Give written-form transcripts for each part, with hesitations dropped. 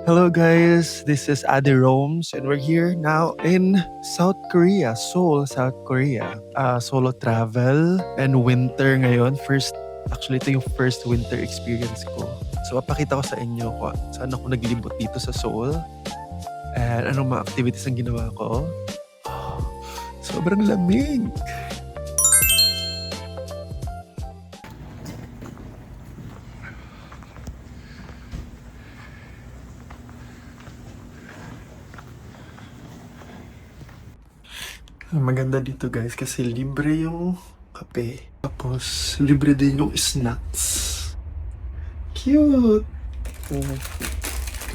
Hello guys, this is Adi Romes and we're here now in South Korea, Seoul, South Korea. Solo travel and winter ngayon. Actually ito yung first winter experience ko. So papakita ko sa inyo kung saan ako naglibot dito sa Seoul and anong mga activities ang ginawa ko. Sobrang lamig! Maganda dito guys kasi libre yung kape. Tapos libre din yung snacks. Cute!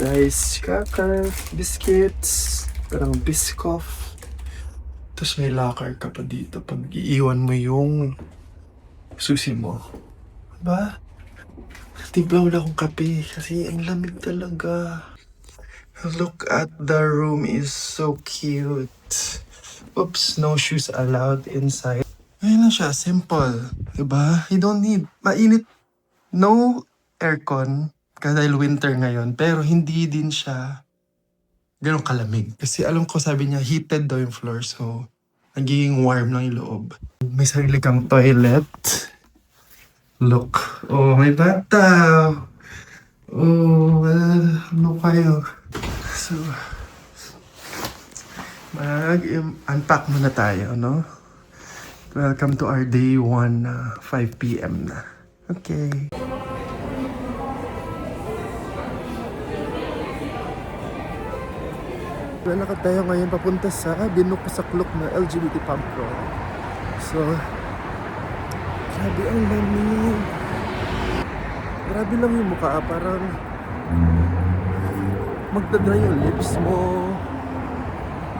Rice cracker, biscuits, parang Biscoff. Tapos may locker ka pa dito pag iiwan mo yung susi mo. Diba? Timpla wala akong kape kasi ang lamig talaga. Look at the room, is so cute. Oops, no shoes allowed inside. Ayun lang siya, simple. Diba? You don't need, mainit. No aircon, dahil winter ngayon. Pero hindi din siya ganun kalamig. Kasi alam ko sabi niya, heated daw yung floor. So, nagiging warm lang yung loob. May sarili kang toilet. Look. Oh, may bata. Oh, ano kayo? So, mag-unpack muna tayo, no? Welcome to our day 1, 5 p.m. na. Okay. Lalakad tayo ngayon papunta sa binukasaklok na LGBT pump ko. So, grabe ang lamig. Grabe lang yung mukha, parang magdadry yung lips mo.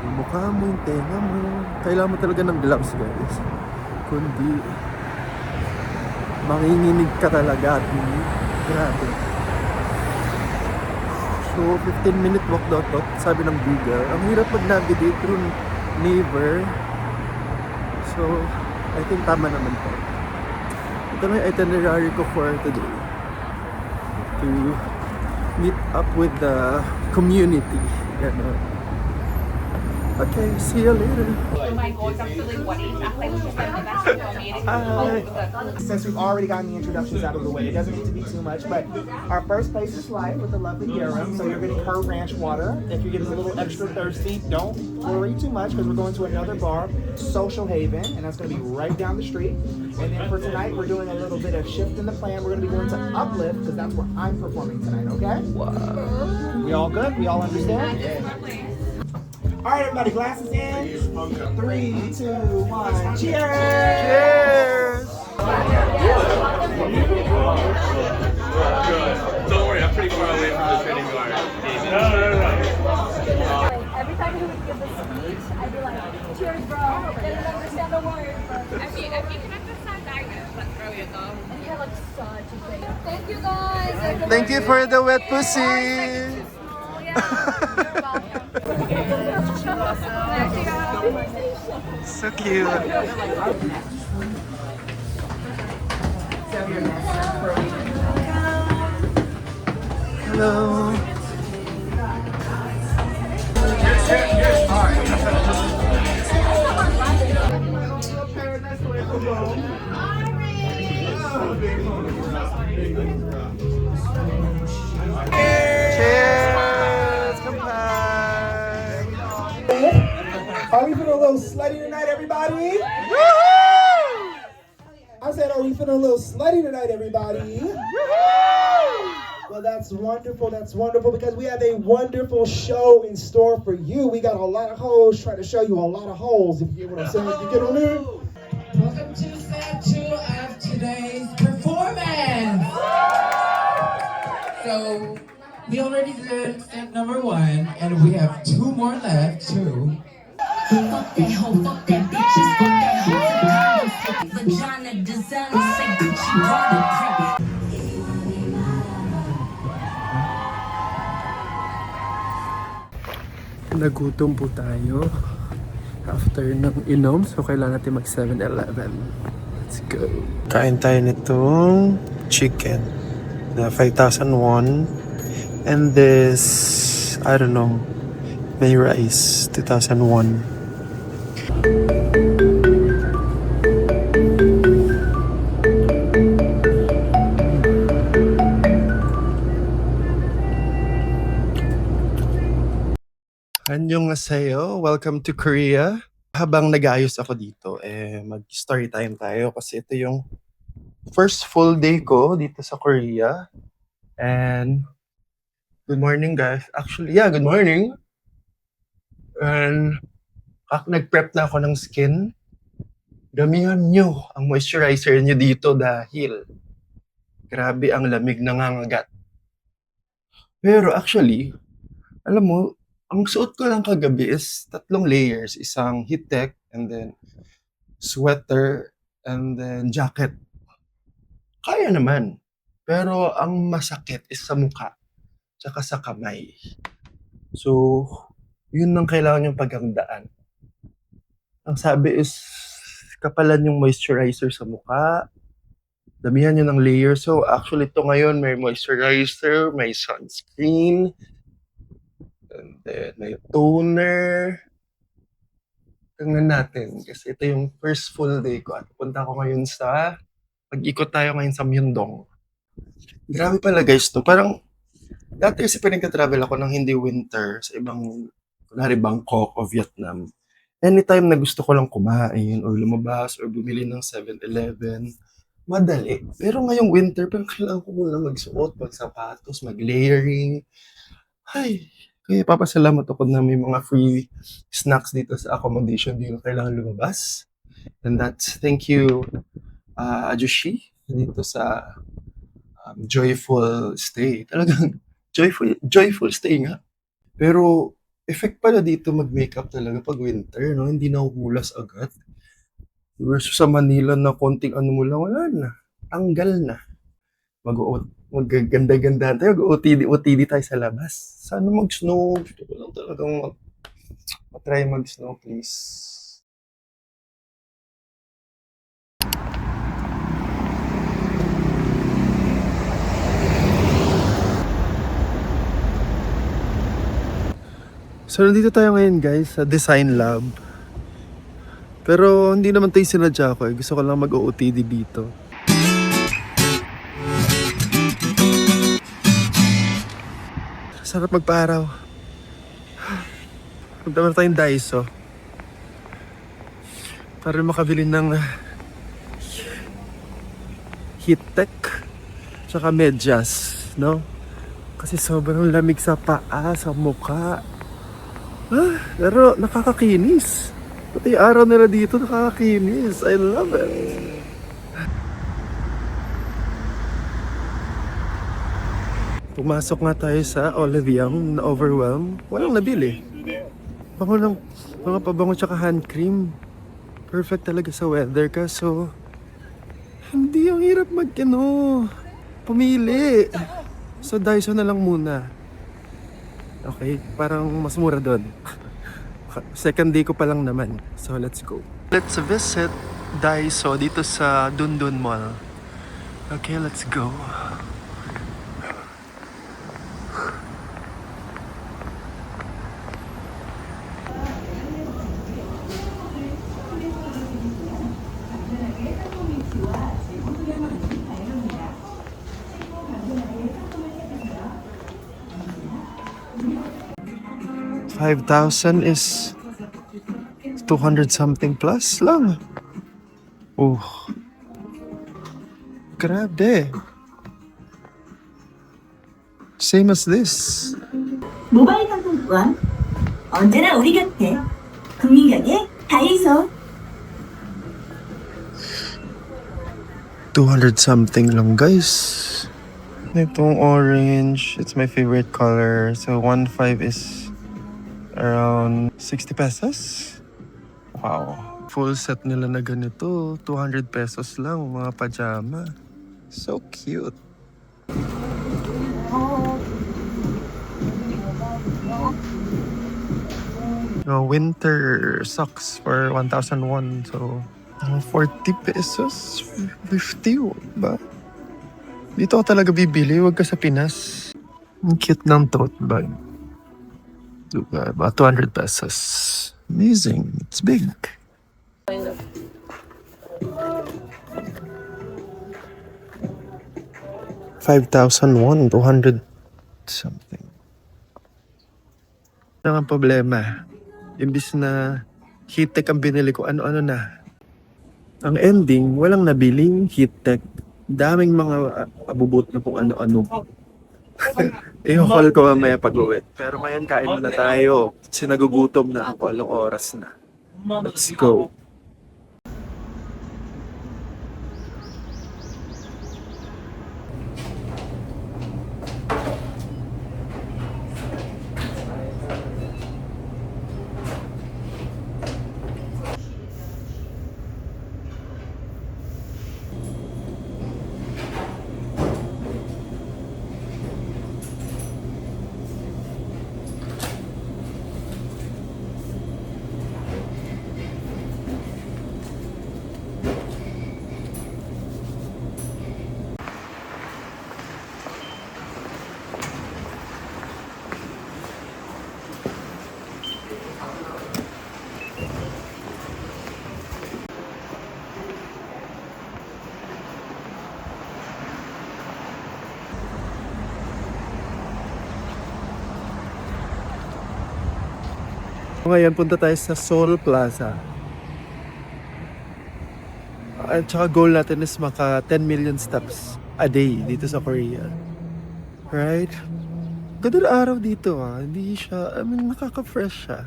Yung mukha mo, yung tenga mo. Kailangan mo talaga ng gloves guys. Kundi manginginig ka talaga at grabe. So 15-minute walk daw to, sabi ng Google. Ang hirap mag-navigate through Naver. So I think tama naman to. Ito na yung itinerary ko for today. To meet up with the community. Gano'n. Okay, see you later. Since we've already gotten the introductions out of the way, it doesn't need to be too much, but our first place is live with the lovely Garum. So you're getting her ranch water. If you're getting a little extra thirsty, don't worry too much because we're going to another bar, Social Haven, and that's going to be right down the street. And then for tonight, we're doing a little bit of shift in the plan. We're going to be going to Uplift because that's where I'm performing tonight, okay? Wow. We all good? We all understand? All right, everybody, glasses in. 3, 2, 1. Cheers! Cheers! Don't worry, I'm pretty far away from the training guard. No. Every time he would give a speech, I'd be like, cheers, bro. They didn't understand the word, but If you can understand English, let's throw you though. and he had like such a big. Thank you guys. Thank you for the wet pussy! So cute. Hello. Cheers! Come back! Are we feeling a little slutty tonight, everybody? I said, are we feeling a little slutty tonight, everybody? Well, that's wonderful, because we have a wonderful show in store for you. We got a lot of hoes trying to show you a lot of holes, if you get what I'm saying. You get on there? Welcome to set 2 of today's performance. So we already did step number 1, and we have 2 more left too. Fuck that hoe, fuck that bitches, fuck that hoe. Vagina designer, say Gucci, Prada, Nagutom po tayo after ng inom, so kailangan natin mag 7-Eleven. Let's go. Kain tayo nitong chicken na 5,000 won. And this, I don't know, May Rice 2001. Annyeonghaseyo, welcome to Korea. Habang nag-aayos ako dito, mag-story time tayo kasi ito yung first full day ko dito sa Korea. And good morning guys. Actually, yeah, good morning. And nag-prep na ako ng skin. Damihan nyo ang moisturizer nyo dito dahil grabe ang lamig nangangagat. Pero actually, alam mo, ang suot ko lang kagabi is 3 layers. Isang heat tech, and then sweater, and then jacket. Kaya naman. Pero ang masakit is sa mukha, tsaka sa kamay. So, yun ang kailangan yung paghandaan. Ang sabi is, kapalan yung moisturizer sa mukha, damihan nyo ng layer. So, actually, ito ngayon, may moisturizer, may sunscreen, and then may toner. Tingnan natin, kasi ito yung first full day ko. At punta ko ngayon sa, pag-ikot tayo ngayon sa Myeongdong. Grabe pala guys to. Parang, dati kasi pinagka-travel ako ng hindi winter sa ibang, kunwari Bangkok o Vietnam. Anytime na gusto ko lang kumain or lumabas or bumili ng 7-Eleven, madali. Pero ngayong winter, parang kailangan ko muna magsuot, magsapatos, mag-layering. Ay, kaya papasalamat ako na may mga free snacks dito sa accommodation. Hindi ko kailangan lumabas. And that's, thank you, Ajushi, dito sa joyful stay. Talagang joyful stay nga. Pero, effect pala dito mag-makeup talaga pag winter, no? Hindi nahuhulas agad. Versus sa Manila na konting ano mo lang, wala na. Tanggal na. Maggaganda-ganda tayo, OTD tayo sa labas. Sana mag-snow. Gusto ko lang talagang matry mag-snow, please. So, nandito tayo ngayon guys sa Design Lab. Pero hindi naman tayo sinadya ko. Gusto ko lang mag-OOTD dito. Sarap magpa-araw. Punta na tayong Daiso. Para makabili ng heat tech tsaka medyas, no? Kasi sobrang lamig sa paa, sa mukha. Pero nakakakinis. Pati yung araw nila dito nakakakinis. I love it. Pumasok nga tayo sa Oliviang na overwhelm. Walang nabili. Bango ng mga pabango tsaka hand cream. Perfect talaga sa weather ka. So, hindi yung hirap pumili. So, Daiso na lang muna. Okay, parang mas mura doon. Second day ko pa lang naman. So, let's go. Let's visit Daiso dito sa Dundun Mall. Okay, let's go. $5,000 is 200 something plus lang. Oh. Grabe. Same as this. 모바일 상품권 언제나 우리 곁에 국민가게 다이소 200 something lang guys. Itong orange, it's my favorite color. So 1.5 is around 60 pesos. Wow. Full set nila na ganito. 200 pesos lang, mga pajama. So cute. Winter socks for 1,001. So, 40 pesos? 50 ba? Dito ako talaga bibili, wag ka sa Pinas. Ang cute ng tote bag. Diba? About 200 pesos. Amazing. It's big. $5,001, 200 something. Ito ang problema. Imbis na heat tech ang binili ko, ano-ano na. Ang ending, walang nabiling heat tech. Daming mga abubot na kung ano-ano. I-haul ko mamaya pag-uwi. Pero ngayon kain muna tayo. Sinagugutom na ako. Anong oras na? Let's go. Ngayon, punta tayo sa Seoul Plaza. At saka goal natin is maka 10 million steps a day dito sa Korea. Right? Ganda na araw dito Hindi siya, nakaka-fresh siya.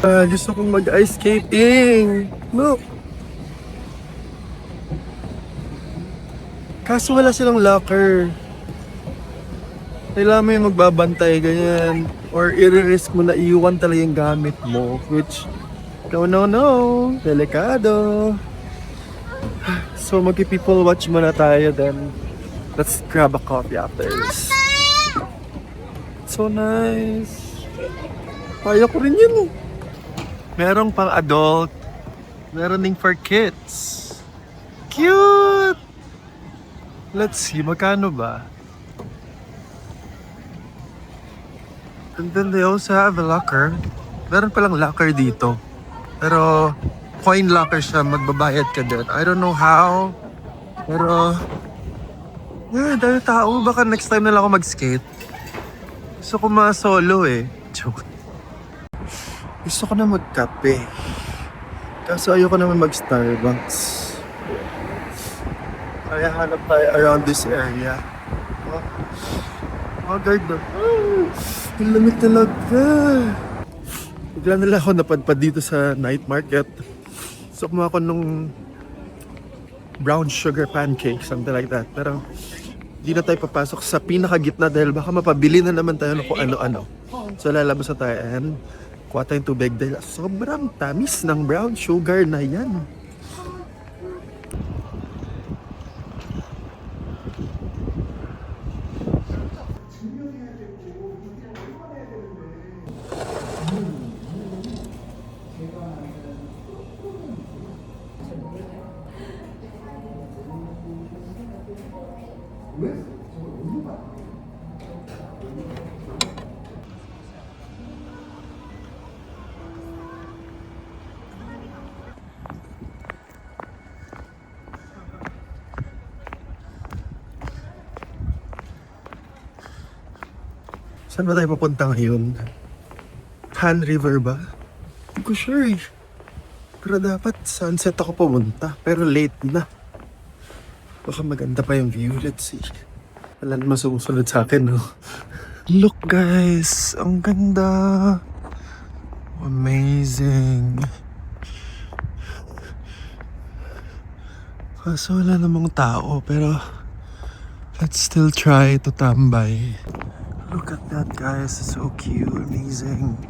Gusto kong mag-ice skating. Look. Kaso wala silang locker. Kailangan mo yung magbabantay, ganyan. Or i-risk mo na iwan talaga yung gamit mo. Which, no. Delikado. So, mag-people watch muna tayo then. Let's grab a coffee after this. So nice. Kaya ko rin yun. Merong pang adult. Meron ding for kids. Cute! Let's see, magkano ba? And then they also have a locker. Meron palang locker dito. Pero coin locker siya, magbabayad ka din. I don't know how. Pero dahil tao, baka next time na lang ako mag-skate. Gusto ko solo Joke. Gusto ko na magkape. Kaso ayoko naman mag-Starbucks. Kaya hanap tayo around this area. Guard na. Ang lamig talaga. Bigla na lang ako napadpad dito sa night market. So kumuha ko nung brown sugar pancake, something like that. Pero di na tayo papasok sa pinakagitna dahil baka mapabili na naman tayo ng kung ano-ano. So lalabas na tayo and kuha tayong tubig dahil sobrang tamis ng brown sugar na yan. Saan ba tayo papunta ngayon? Han River ba? Hindi ko sure Pero dapat sunset ako pumunta. Pero late na. Baka maganda pa yung view. Let's see. Wala naman sumusunod sa akin, no? Look guys! Ang ganda! Amazing! Kaso wala namang tao, pero let's still try to tambay. Look at that guys, it's so cute, amazing.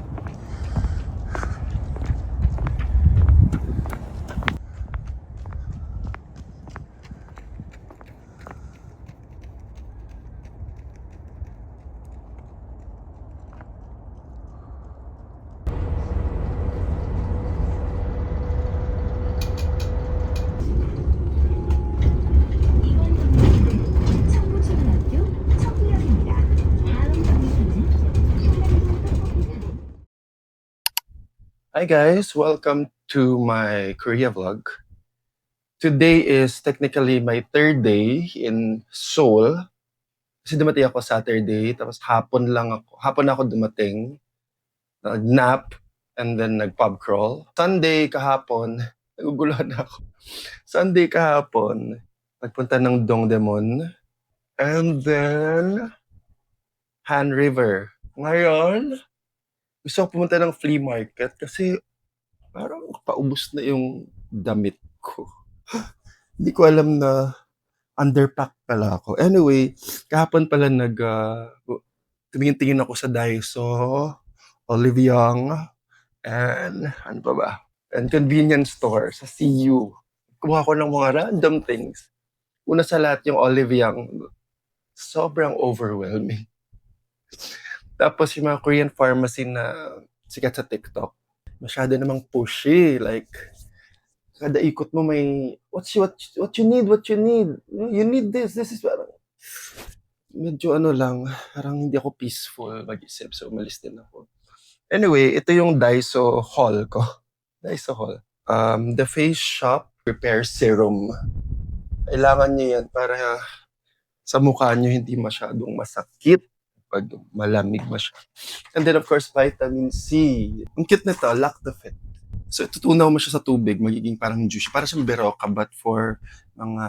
Hi guys, welcome to my Korea vlog. Today is technically my third day in Seoul. Kasi dumating ako Saturday, tapos hapon ako dumating. Nag-nap, and then nag-pub crawl. Sunday kahapon, naguguluhan ako. Sunday kahapon, nagpunta ng Dongdaemun. And then, Han River. Ngayon, gusto ko pumunta ng flea market kasi parang paubos na yung damit ko. Hindi ko alam na underpack pala ako. Anyway, kahapon pala tumingin-tingin ako sa Daiso, Olive Young, and ano pa ba? And convenience store sa CU. Kumuha ko ng mga random things. Una sa lahat yung Olive Young. Sobrang overwhelming. Tapos yung mga Korean pharmacy na sikat sa TikTok. Masyado namang pushy. Like, kada ikot mo may, what you need. You need this. This is parang, medyo parang hindi ako peaceful mag-isip. So, umalis din ako. Anyway, ito yung Daiso haul ko. Daiso haul. The Face Shop Repair Serum. Kailangan nyo yan para sa mukha nyo hindi masyadong masakit pag malamig masyado. And then of course, vitamin C. Ang cute nito, Lactofit. So itutunaw mo siya sa tubig, magiging parang juicy. Para siyang Berocca, but for mga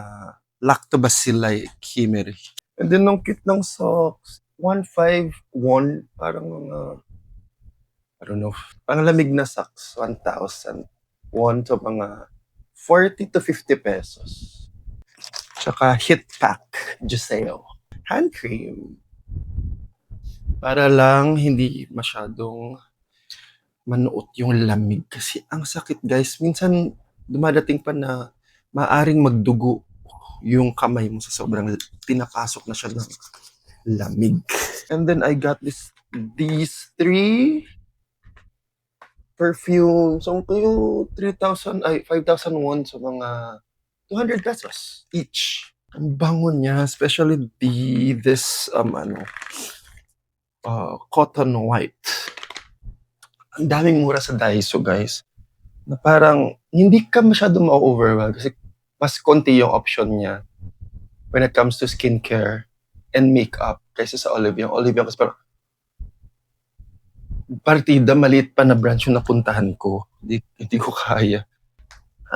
Lactobacilli kimeri. And then ang cute ng socks, 1.5 won, parang mga, I don't know, parang lamig na socks, 1,000 won, so mga 40 to 50 pesos. Tsaka Hit Pack, Juseo. Hand cream. Para lang hindi masyadong manuot yung lamig. Kasi ang sakit guys, minsan dumadating pa na maaring magdugo yung kamay mo sa sobrang pinapasok na siya ng lamig. And then I got these 3 perfumes. So kayo 5,000 won, so mga 200 pesos each. Ang bango niya, especially this cotton white. Ang daming mura sa Daiso, guys. Na parang hindi ka masyadong ma-overwhelm kasi mas konti yung option niya when it comes to skincare and makeup kaysa sa Olive Young. Olive Young kasi parang partida, maliit pa na branch yung napuntahan ko. Hindi ko kaya.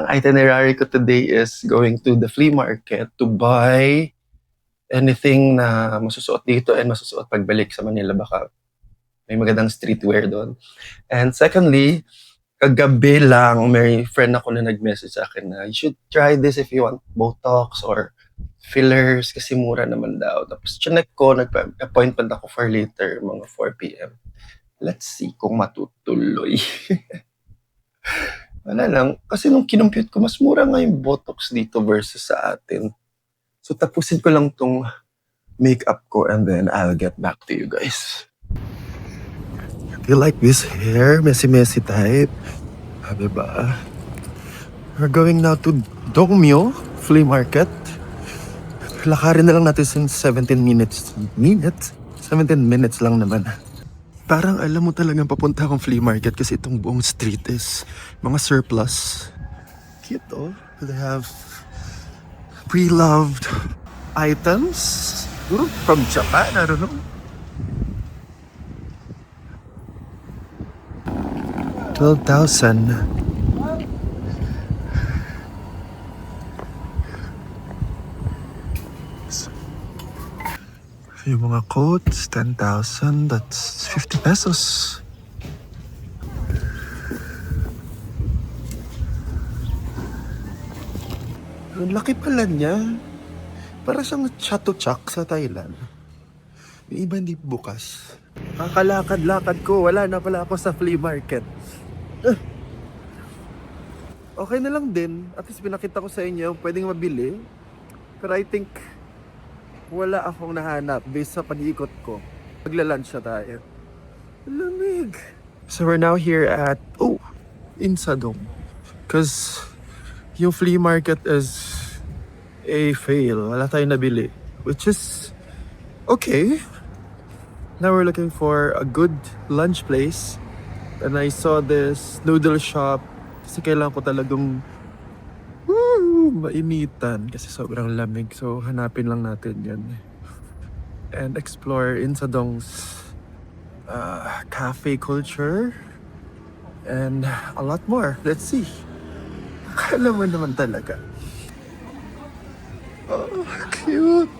Ang itinerary ko today is going to the flea market to buy anything na masusuot dito and masusuot pagbalik sa Manila. Baka may magandang streetwear doon. And secondly, kagabi lang, may friend ako na nag-message sa akin na you should try this if you want Botox or fillers kasi mura naman daw. Tapos chinek ko, nag-appointment ako for later, mga 4 p.m. Let's see kung matutuloy. Wala lang. Kasi nung kinumpute ko, mas mura nga yung Botox dito versus sa atin. So tapusin ko lang tong makeup ko and then I'll get back to you guys. Do you like this hair? Messy type? Diba? We're going now to Dongmyo Flea Market. Lakarin na lang natin since 17 minutes. 17 minutes lang naman. Parang alam mo talagang papunta akong flea market kasi itong buong street is mga surplus. Cute oh. They have pre-loved items. From Japan, I don't know. 12,000. Yung mga coats, 10,000. That's 50 pesos. Ang laki pala niya. Para siyang chatuchak sa Thailand. Yung iba hindi bukas. Kakalakad-lakad ko. Wala na pala ako sa flea market. Okay na lang din. At least pinakita ko sa inyo. Pwedeng mabili. Pero I think wala akong nahanap based sa pag-iikot ko. Magla-lunch na tayo. Lamig. So we're now here at, Insadong. Because yung flea market is a fail. Wala tayong nabili. Which is okay. Now we're looking for a good lunch place. And I saw this noodle shop kasi kailangan ko talagang mainitan kasi sobrang lamig. So hanapin lang natin yan. And explore Insadong's cafe culture. And a lot more. Let's see. Alam mo naman talaga. Oh, cute.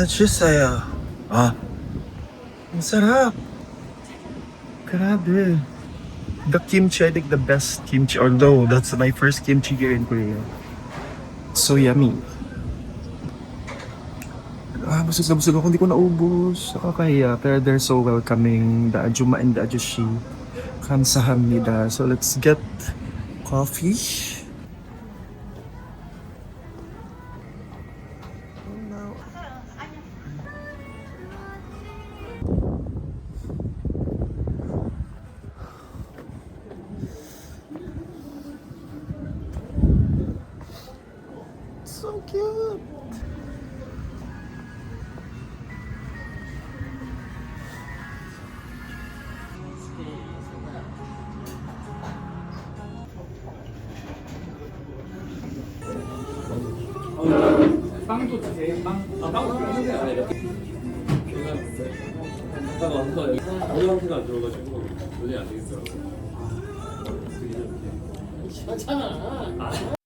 맛있어요. Ang sarap. Grabe. The kimchi, I think the best kimchi, although that's my first kimchi here in Korea. So yummy. Busog na busog ako, hindi ko naubos. Nakakahiya, pero they're so welcoming. The Ajuma and the Ajushi. Kamsahamnida. So let's get coffee. So cute. 빵도 주세요. 빵. 빵 아까 와서 아무 상태가 안 좋아가지고 도저히 안 되겠더라고. 괜찮아.